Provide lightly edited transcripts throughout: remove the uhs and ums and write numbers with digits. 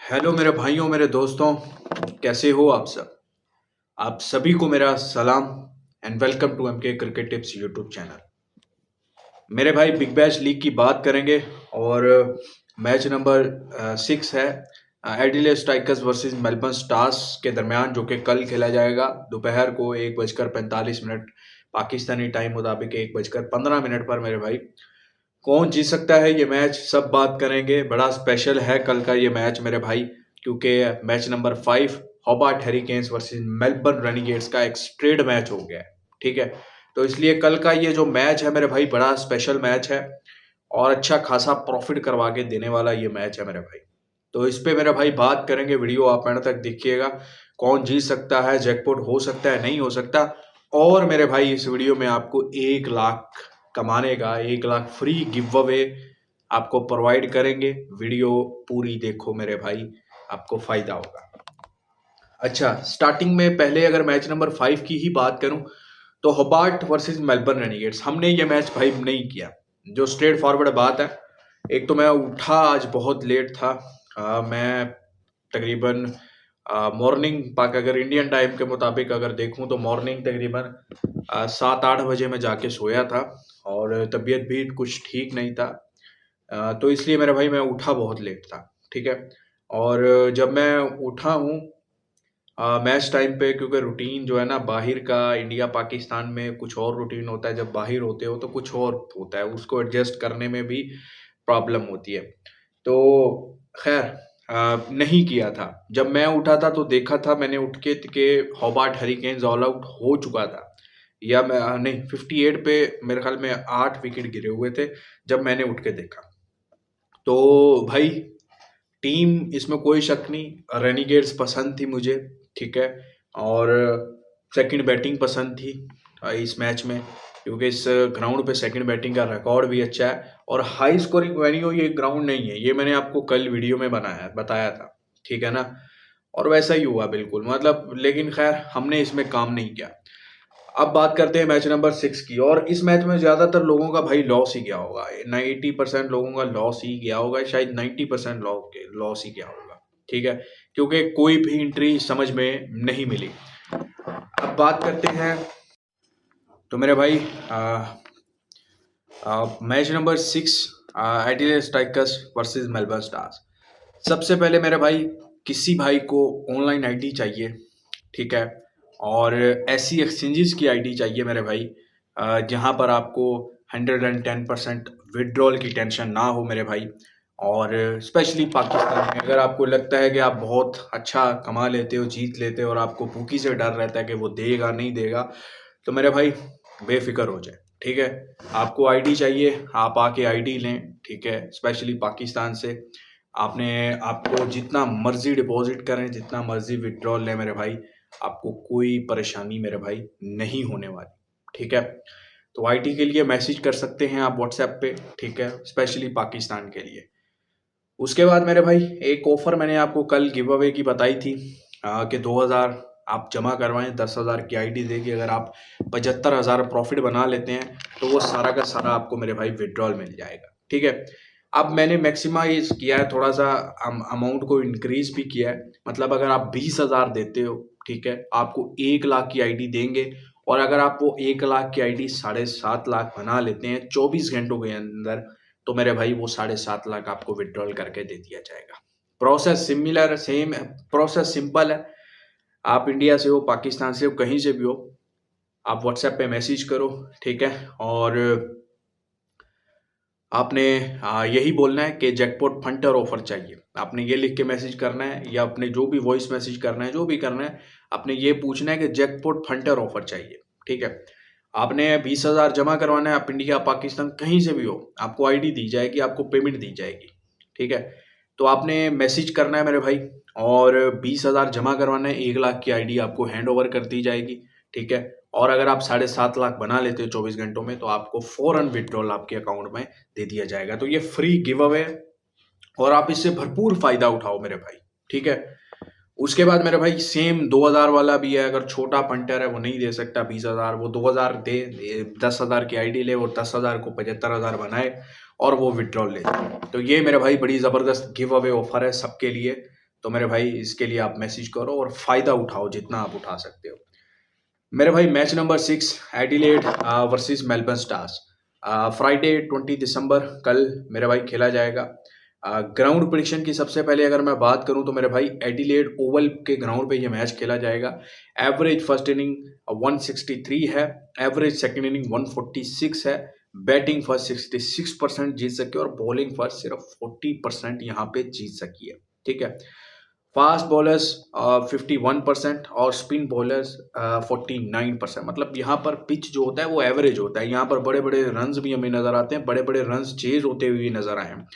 Hello मेरे भाइयों, मेरे दोस्तों, कैसे हो आप सब? आप सभी को मेरा सलाम and welcome to MK cricket tips YouTube channel. मेरे भाई बिग बैश लीग की बात करेंगे और मैच नंबर 6 है Adelaide strikers versus Melbourne stars के दरमियान, जो कि कल खेला जाएगा दोपहर को 1:45 पाकिस्तानी टाइम मुताबिक 1:15 पर। मेरे भाई, कौन जीत सकता है ये मैच, सब बात करेंगे। बड़ा स्पेशल है कल का ये मैच मेरे भाई, क्योंकि match number 5 Hobart hurricanes versus Melbourne Renegades का एक स्ट्रेट मैच हो गया है। ठीक है, तो इसलिए कल का ये जो मैच है मेरे भाई, बड़ा स्पेशल मैच है और अच्छा खासा प्रॉफिट करवा के देने वाला ये मैच है मेरे भाई। तो इस पे मेरा भाई बात करेंगे, वीडियो आप एंड तक देखिएगा। कौन जीत सकता है, जैकपॉट हो सकता है, नहीं हो सकता। और मेरे भाई, इस वीडियो में आपको 1 लाख कमाने का 1 लाख फ्री गिव अवे आपको प्रोवाइड करेंगे। वीडियो पूरी देखो मेरे भाई, आपको फायदा होगा। अच्छा, स्टार्टिंग में पहले अगर मैच नंबर 5 की ही बात करूं, तो होबार्ट वर्सेस मेलबर्न रेनिगेट्स, हमने ये मैच भाई नहीं किया। जो स्ट्रेट फॉरवर्ड बात है, एक तो मैं उठा आज बहुत लेट था। मैं तकरीबन मॉर्निंग पाक अगर इंडियन टाइम के मुताबिक अगर देखूं तो मॉर्निंग तकरीबन 7-8 बजे में जाके सोया था और तबीयत भी कुछ ठीक नहीं था। तो इसलिए मेरा भाई मैं उठा बहुत लेट था। ठीक है, और जब मैं उठा हूँ मैच टाइम पे, क्योंकि रूटीन जो है ना बाहर का, इंडिया पाकिस्तान में कुछ और रूटीन होता है, जब बाहर होते हो तो कुछ और होता है, उसको एडजस्ट करने में भी प्रॉब्लम होती है। तो खैर नहीं किया था। जब मैं उठा था तो देखा था मैंने उठ के हॉबार्ट हरिकेन्स ऑल आउट हो चुका था, या मैं नहीं, 58 पे मेरे ख्याल में 8 विकेट गिरे हुए थे जब मैंने उठ के देखा। तो भाई, टीम इसमें कोई शक नहीं, रेनिगेट्स पसंद थी मुझे। ठीक है, और सेकंड बैटिंग पसंद थी इस मैच में, क्योंकि इस ग्राउंड पे सेकंड बैटिंग का रिकॉर्ड भी अच्छा है और हाई स्कोरिंग वेन्यू ये ग्राउंड नहीं है, ये मैंने आपको कल वीडियो में बताया था। ठीक है ना, और वैसा ही हुआ बिल्कुल, मतलब, लेकिन खैर हमने इसमें काम नहीं किया। अब बात करते हैं मैच नंबर 6 की, और इस मैच में ज्यादातर लोगों का भाई लॉस ही गया होगा। 90% लोगों का लॉस ही गया होगा, शायद 90% लॉस ही गया होगा। ठीक है, क्योंकि कोई भी एंट्री समझ में नहीं मिली। अब बात करते हैं, तो मेरे भाई match number 6 Adelaide strikers versus Melbourne stars. सबसे पहले मेरे भाई, किसी भाई को ऑनलाइन आईडी चाहिए। ठीक है, और ऐसी एक्सचेंजेस की आईडी चाहिए मेरे भाई, जहां पर आपको 110% विड्रॉल की टेंशन ना हो मेरे भाई। और स्पेशली पाकिस्तान में अगर आपको लगता है कि आप बहुत अच्छा कमा लेते हो, जीत लेते हो, और आपको भूखी से डर रहता है कि वो देगा नहीं देगा, तो मेरे भाई बेफिक्र हो जाए। ठीक है, आपको आईडी चाहिए, आप आके आईडी लें। ठीक है, स्पेशली पाकिस्तान से आपने, आपको जितना मर्जी डिपॉजिट करें, जितना मर्जी विड्रॉल लें मेरे भाई, आपको कोई परेशानी मेरे भाई नहीं होने वाली। ठीक है, तो आईडी के लिए मैसेज कर सकते हैं आप व्हाट्सएप पे। ठीक है, स्पेशली पाकिस्तान के लिए। उसके बाद मेरे भाई, एक ऑफर मैंने आपको कल गिव अवे की बताई थी कि 2,000 आप जमा करवाएं, 10,000 की आईडी देगी। अगर आप 75,000 प्रॉफिट बना लेते हैं तो वो सारा का सारा आपको मेरे भाई विड्रॉल मिल जाएगा। ठीक है, अब मैंने मैक्सिमाइज किया है, थोड़ा सा अमाउंट को इंक्रीज भी किया है। मतलब अगर आप 20,000 देते हो, ठीक है, आपको 1 लाख की आईडी देंगे। और अगर आप वो 1 लाख की आईडी 7.5 लाख बना लेते हैं 24 घंटों के अंदर, तो मेरे भाई वो 7.5 लाख आपको विड्रॉल करके दे दिया जाएगा। Process similar, same process, simple है। आप इंडिया से हो, पाकिस्तान से हो, कहीं से भी हो, आप व्हाट्सएप पे मैसेज करो। ठीक है, और आपने यही बोलना है कि जैकपॉट फंटर ऑफर चाहिए। आपने ये लिख के मैसेज करना है, या अपने जो भी वॉइस मैसेज करना है, जो भी करना है, आपने ये पूछना है कि जैकपॉट फंटर ऑफर चाहिए। ठीक है, आपने 20,000 जमा करवाना है, आप इंडिया पाकिस्तान कहीं से भी हो, आपको आईडी दी जाएगी, आपको पेमेंट दी जाएगी। ठीक है, तो आपने मैसेज करना है मेरे भाई, और 20,000 जमा करवाना है, 1 लाख की आईडी आपको हैंड ओवर कर दी जाएगी। ठीक है, और अगर आप 7.5 लाख बना लेते हो 24 घंटों में, तो आपको फौरन विड्रॉल आपके अकाउंट में दे दिया जाएगा। तो ये फ्री गिव अवे है और आप इससे भरपूर फायदा उठाओ मेरे भाई। ठीक है, उसके बाद मेरे भाई सेम 2,000 वाला भी है। अगर छोटा पंटर है वो नहीं दे सकता 20,000, वो 2,000 दे, 10,000 की आईडी ले, और 10,000 को 75,000 बनाए और वो विड्रॉल ले। तो ये मेरे भाई बड़ी ज़बरदस्त गिव अवे ऑफर है सबके लिए। तो मेरे भाई इसके लिए आप मैसेज करो और फ़ायदा उठाओ जितना आप उठा सकते हो। मेरे भाई match number 6 Adelaide versus Melbourne stars, Friday 20 दिसंबर कल मेरे भाई खेला जाएगा। ग्राउंड प्रेडिक्शन की सबसे पहले अगर मैं बात करूं तो मेरे भाई एडिलेड ओवल के ग्राउंड पे ये मैच खेला जाएगा। एवरेज फर्स्ट इनिंग 163 है, एवरेज सेकंड इनिंग 146 है। बैटिंग फर्स्ट 66% जीत सकी और बॉलिंग फर्स्ट सिर्फ 40% यहाँ पे जीत सकी है। ठीक है, फास्ट बॉलर्स 51% और स्पिन बॉलर्स 49%। मतलब यहाँ पर पिच जो होता है वो एवरेज होता है। यहाँ पर बड़े बड़े रन्स भी हमें नजर आते हैं, बड़े बड़े रन्स चेज होते हुए नजर आए हैं।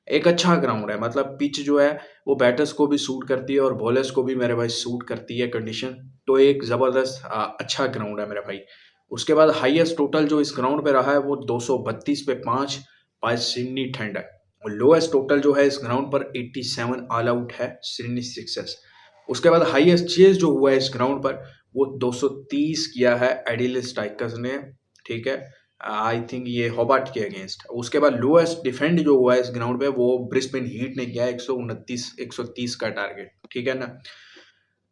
एक अच्छा ग्राउंड है, मतलब पिच जो है वो बैटर्स को भी सूट करती है और बॉलर्स को भी मेरे भाई सूट करती है कंडीशन। तो एक ज़बरदस्त अच्छा ग्राउंड है मेरे भाई। उसके बाद हाईएस्ट टोटल जो इस ग्राउंड पे रहा है वो 232 पे 5 बाय सिडनी थंडर। और लोएस्ट टोटल जो है इस ग्राउंड पर 87 ऑल आउट है सिडनी सिक्सर्स। उसके बाद हाईएस्ट चेज जो हुआ है इस ग्राउंड पर वो 230 किया है एडिलेड स्ट्राइकर्स ने। ठीक है, आई थिंक ये होबार्ट के अगेंस्ट। उसके बाद लोएस्ट डिफेंड जो हुआ है इस ग्राउंड पे वो ब्रिस्बेन हीट ने किया है 130 का टारगेट। ठीक है ना,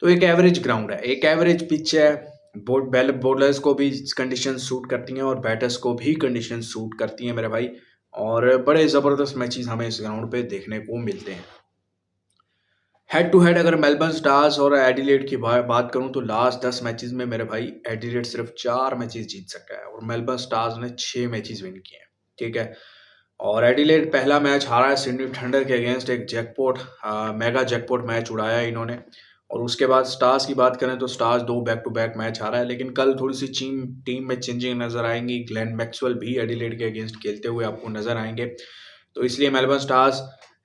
तो एक एवरेज ग्राउंड है, एक एवरेज पिच है। बॉलर्स को भी कंडीशन सूट करती हैं और बैटर्स को भी कंडीशन सूट करती हैं मेरे भाई। और बड़े ज़बरदस्त मैचेस हमें इस ग्राउंड पे देखने को मिलते हैं। हेड टू हेड अगर मेलबर्न स्टार्स और एडिलेड की बात करूं तो लास्ट 10 मैचेस में मेरे भाई एडिलेड सिर्फ 4 मैचेस जीत सका है और मेलबर्न स्टार्स ने 6 मैचेस विन किए हैं। ठीक है, और एडिलेड पहला मैच हारा है सिडनी थंडर के अगेंस्ट, एक जैकपॉट मेगा जैकपॉट मैच उड़ाया है इन्होंने। और उसके बाद स्टार्स की बात करें तो stars 2 back to back match हारा है, लेकिन कल थोड़ी सी टीम में चेंजिंग नजर आएंगी। ग्लेन मैक्सवेल भी एडिलेड के अगेंस्ट खेलते हुए आपको नजर आएंगे, तो इसलिए मेलबर्न स्टार्स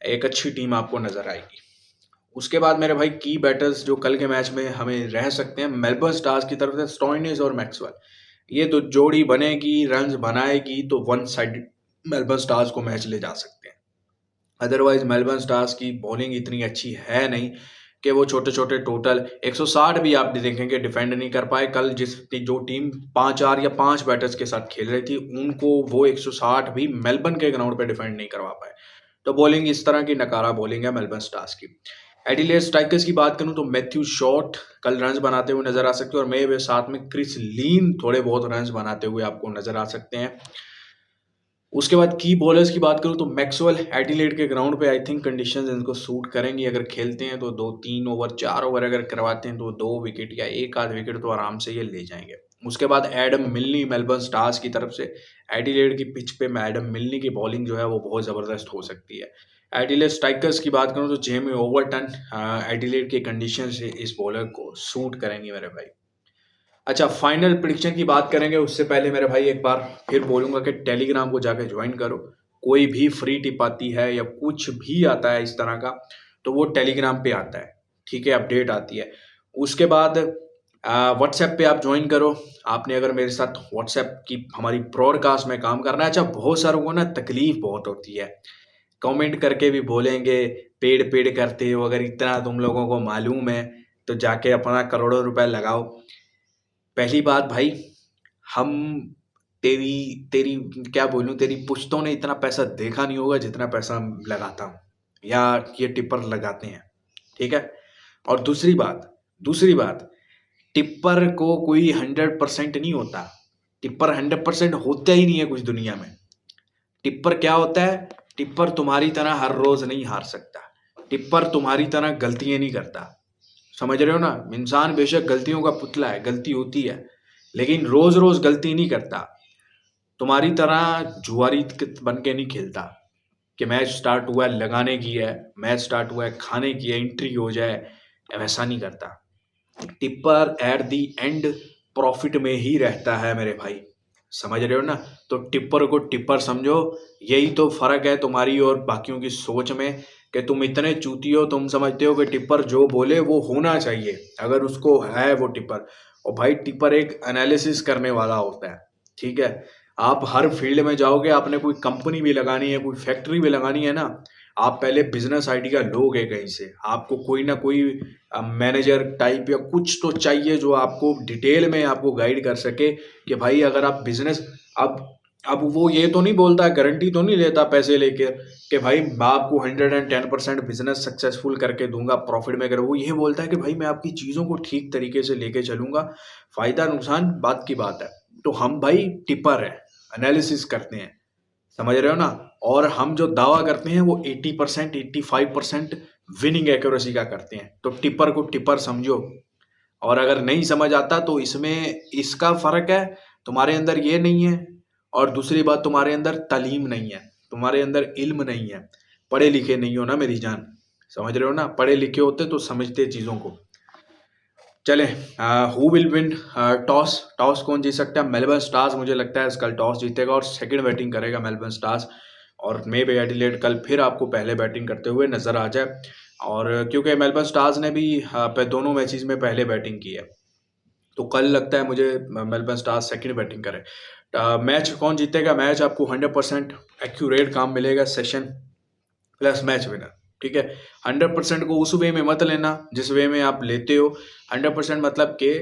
एक अच्छी टीम आपको नजर आएगी। उसके बाद मेरे भाई की बैटर्स जो कल के मैच में हमें रह सकते हैं मेलबर्न स्टार्स की तरफ से स्टोइनिस और मैक्सवेल। ये तो जोड़ी बनेगी, रन्स बनाएगी तो वन साइड मेलबर्न स्टार्स को मैच ले जा सकते हैं। अदरवाइज मेलबर्न स्टार्स की बॉलिंग इतनी अच्छी है नहीं कि वो छोटे छोटे टोटल 160 भी आप देखेंगे डिफेंड नहीं कर पाए। कल जो टीम 5-4 या 5 बैटर्स के साथ खेल रही थी उनको वो 160 भी मेलबर्न के ग्राउंड पे डिफेंड नहीं करवा पाए। तो बॉलिंग इस तरह की नकारा बॉलिंग है मेलबर्न स्टार्स की। एडिलेड स्ट्राइकर्स की बात करूं तो मैथ्यू शॉर्ट कल रन्स बनाते हुए नजर आ सकते हैं और मेरे साथ में क्रिस लीन थोड़े बहुत रन्स बनाते हुए आपको नजर आ सकते हैं। उसके बाद की बॉलर्स की बात करूं तो मैक्सवेल एडिलेड के ग्राउंड पे आई थिंक कंडीशंस इनको सूट करेंगी। अगर खेलते हैं तो 2-3 ओवर 4 ओवर अगर करवाते हैं तो 2 विकेट या एक आध विकेट तो आराम से ये ले जाएंगे। उसके बाद एडम मिलनी मेलबर्न स्टार्स की तरफ से एडिलेड की पिच पे एडम मिलनी की बॉलिंग जो है वो बहुत ज़बरदस्त हो सकती है। एडिलेड स्ट्राइकर्स की बात करूं तो जेमी ओवरटन एडिलेड के कंडीशन से इस बॉलर को सूट करेंगे मेरे भाई। अच्छा, फाइनल प्रिडिक्शन की बात करेंगे उससे पहले मेरे भाई एक बार फिर बोलूंगा कि टेलीग्राम को जाकर ज्वाइन करो। कोई भी फ्री टिप आती है या कुछ भी आता है इस तरह का तो वो टेलीग्राम पे आता है। ठीक है, अपडेट आती है। उसके बाद व्हाट्सएप पे आप ज्वाइन करो। आपने अगर मेरे साथ व्हाट्सएप की हमारी ब्रॉडकास्ट में काम करना है। अच्छा, बहुत सारों को ना तकलीफ बहुत होती है, कमेंट करके भी बोलेंगे पेड़ पेड़ करते हो, अगर इतना तुम लोगों को मालूम है तो जाके अपना करोड़ों रुपए लगाओ। पहली बात भाई, हम तेरी तेरी क्या बोलूं, तेरी पुश्तों ने इतना पैसा देखा नहीं होगा जितना पैसा लगाता हूँ या ये टिप्पर लगाते हैं। ठीक है, और दूसरी बात टिप्पर को कोई 100% नहीं होता। टिप्पर 100% होता ही नहीं है कुछ दुनिया में। टिप्पर क्या होता है, टिप्पर तुम्हारी तरह हर रोज नहीं हार सकता। टिप्पर तुम्हारी तरह गलतियां नहीं करता। समझ रहे हो ना, इंसान बेशक गलतियों का पुतला है, गलती होती है, लेकिन रोज रोज गलती नहीं करता। तुम्हारी तरह जुआरी बन के नहीं खेलता कि मैच स्टार्ट हुआ है लगाने की है, मैच स्टार्ट हुआ है खाने की है, एंट्री हो जाए, वैसा नहीं करता। Tipper at the and profit में ही रहता है मेरे भाई। समझ रहे हो ना, तो टिप्पर को टिप्पर समझो। यही तो फर्क है तुम्हारी और बाकियों की सोच में कि तुम इतने चूती हो, तुम समझते हो कि टिप्पर जो बोले वो होना चाहिए अगर उसको है वो टिप्पर। और भाई टिप्पर एक एनालिसिस करने वाला होता है। ठीक है, आप हर फील्ड में जाओगे, आपने कोई कंपनी भी लगानी है, कोई फैक्ट्री भी लगानी है ना, आप पहले बिजनेस आइडिया लोगे कहीं से। आपको कोई ना कोई मैनेजर टाइप या कुछ तो चाहिए जो आपको डिटेल में आपको गाइड कर सके कि भाई अगर आप बिजनेस, अब अब वो ये तो नहीं बोलता, गारंटी तो नहीं लेता पैसे लेके कि भाई मैं आपको 110% बिजनेस सक्सेसफुल करके दूंगा, प्रॉफिट में करो। वो ये बोलता है कि भाई मैं आपकी चीज़ों को ठीक तरीके से लेके चलूंगा, फायदा नुकसान बात की बात है। तो हम भाई टिपर हैं, एनालिसिस करते हैं, समझ रहे हो ना। और हम जो दावा करते हैं वो 80% 85% विनिंग एक्यूरेसी का करते हैं। तो टिपर को टिपर समझो। और अगर नहीं समझ आता तो इसमें इसका फर्क है, तुम्हारे अंदर ये नहीं है। और दूसरी बात, तुम्हारे अंदर तालीम नहीं है, तुम्हारे अंदर इल्म नहीं है, पढ़े लिखे नहीं हो ना मेरी जान, समझ रहे हो ना। पढ़े लिखे होते तो समझते चीज़ों को। चले, who will win toss. Toss कौन जीत सकता है? मेलबर्न स्टार्स मुझे लगता है कल टॉस जीतेगा और सेकंड बैटिंग करेगा मेलबर्न स्टार्स। और मे बी एडिलेड कल फिर आपको पहले बैटिंग करते हुए नजर आ जाए। और क्योंकि मेलबर्न स्टार्स ने भी दोनों मैचेस में पहले बैटिंग की है, तो कल लगता है मुझे मेलबर्न स्टार्स सेकंड बैटिंग करे। मैच कौन जीतेगा? मैच आपको 100% एक्यूरेट काम मिलेगा, सेशन प्लस मैच विनर। ठीक है, 100% को उस वे में मत लेना जिस वे में आप लेते हो। 100% मतलब कि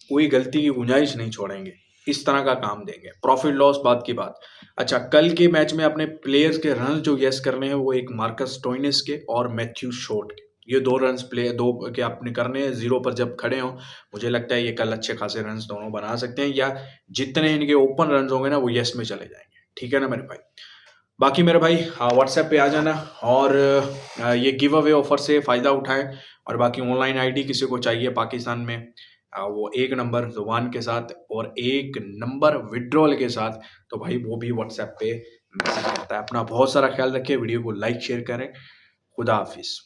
कोई गलती की गुंजाइश नहीं छोड़ेंगे, इस तरह का काम देंगे। प्रॉफिट लॉस बात की बात। अच्छा, कल के मैच में अपने प्लेयर्स के रन जो यस करने हैं वो एक मार्कस स्टोइनिस के और मैथ्यू शॉट के, ये 2 रन प्ले 2 के आपने करने हैं जीरो पर जब खड़े हो। मुझे लगता है ये कल अच्छे खासे रन दोनों बना सकते हैं, या जितने इनके ओपन रन होंगे ना वो यस में चले जाएंगे। ठीक है ना मेरे भाई। बाकी मेरे भाई व्हाट्सएप पे आ जाना और ये गिव अवे ऑफर से फ़ायदा उठाएं। और बाकी ऑनलाइन आईडी किसी को चाहिए पाकिस्तान में, वो एक नंबर ज़ुबान के साथ और एक नंबर विड्रॉल के साथ, तो भाई वो भी व्हाट्सएप पे मैसेज करता है। अपना बहुत सारा ख्याल रखें, वीडियो को लाइक शेयर करें। खुदा हाफिज़।